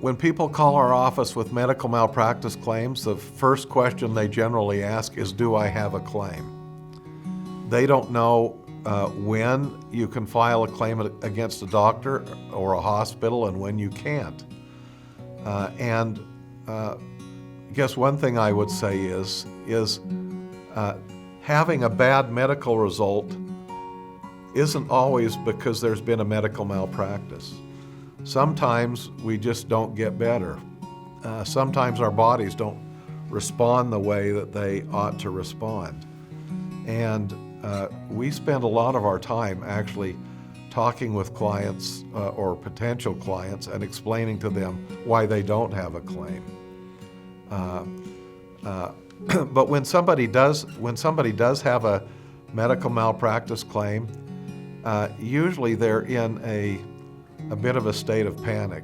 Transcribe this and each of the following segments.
When people call our office with medical malpractice claims, the first question they generally ask is, do I have a claim? They don't know when you can file a claim against a doctor or a hospital and when you can't. I guess one thing I would say is having a bad medical result isn't always because there's been a medical malpractice. Sometimes we just don't get better. Sometimes our bodies don't respond the way that they ought to respond. And we spend a lot of our time actually talking with clients or potential clients and explaining to them why they don't have a claim. But when somebody does have a medical malpractice claim, usually they're in a bit of a state of panic.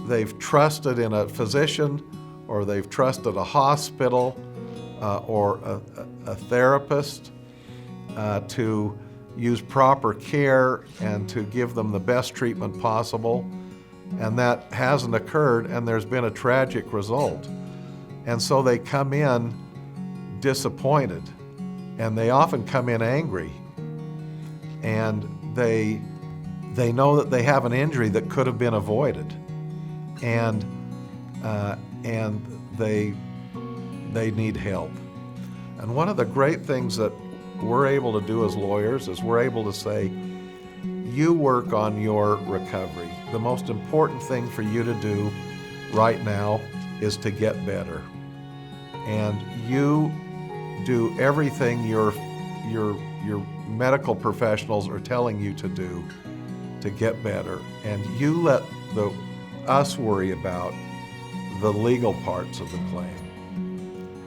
They've trusted in a physician, or they've trusted a hospital or a therapist to use proper care and to give them the best treatment possible, and that hasn't occurred, and there's been a tragic result. And so they come in disappointed, and they often come in angry, and they know that they have an injury that could have been avoided, and they need help. And one of the great things that we're able to do as lawyers is we're able to say, you work on your recovery. The most important thing for you to do right now is to get better. And you do everything your medical professionals are telling you to do to get better. And you let us worry about the legal parts of the claim.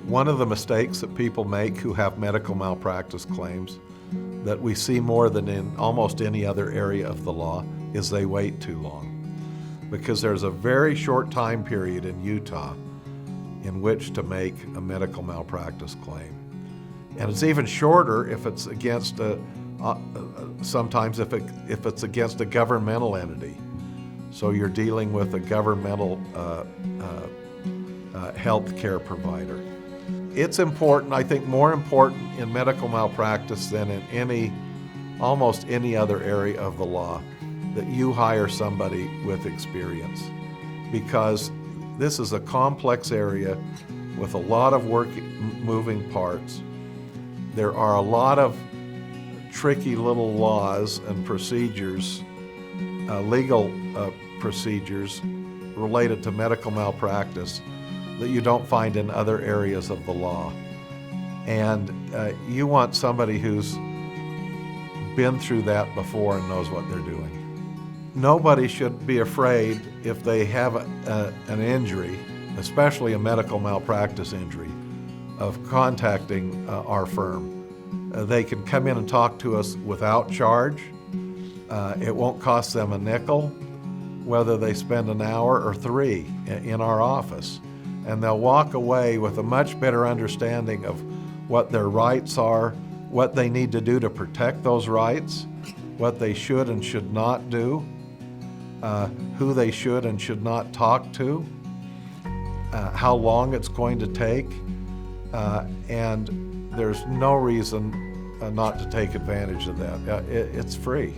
One of the mistakes that people make who have medical malpractice claims that we see more than in almost any other area of the law is they wait too long. Because there's a very short time period in Utah in which to make a medical malpractice claim. And it's even shorter if it's against sometimes if it's against a governmental entity. So you're dealing with a governmental health care provider. It's important, I think more important in medical malpractice than in almost any other area of the law, that you hire somebody with experience, because this is a complex area with a lot of moving parts. There are a lot of tricky little laws and procedures, legal procedures related to medical malpractice that you don't find in other areas of the law. And you want somebody who's been through that before and knows what they're doing. Nobody should be afraid if they have an injury, especially a medical malpractice injury, of contacting our firm. They can come in and talk to us without charge. It won't cost them a nickel, whether they spend an hour or 3 in our office. And they'll walk away with a much better understanding of what their rights are, what they need to do to protect those rights, what they should and should not do, who they should and should not talk to, how long it's going to take, and there's no reason not to take advantage of that. It's free.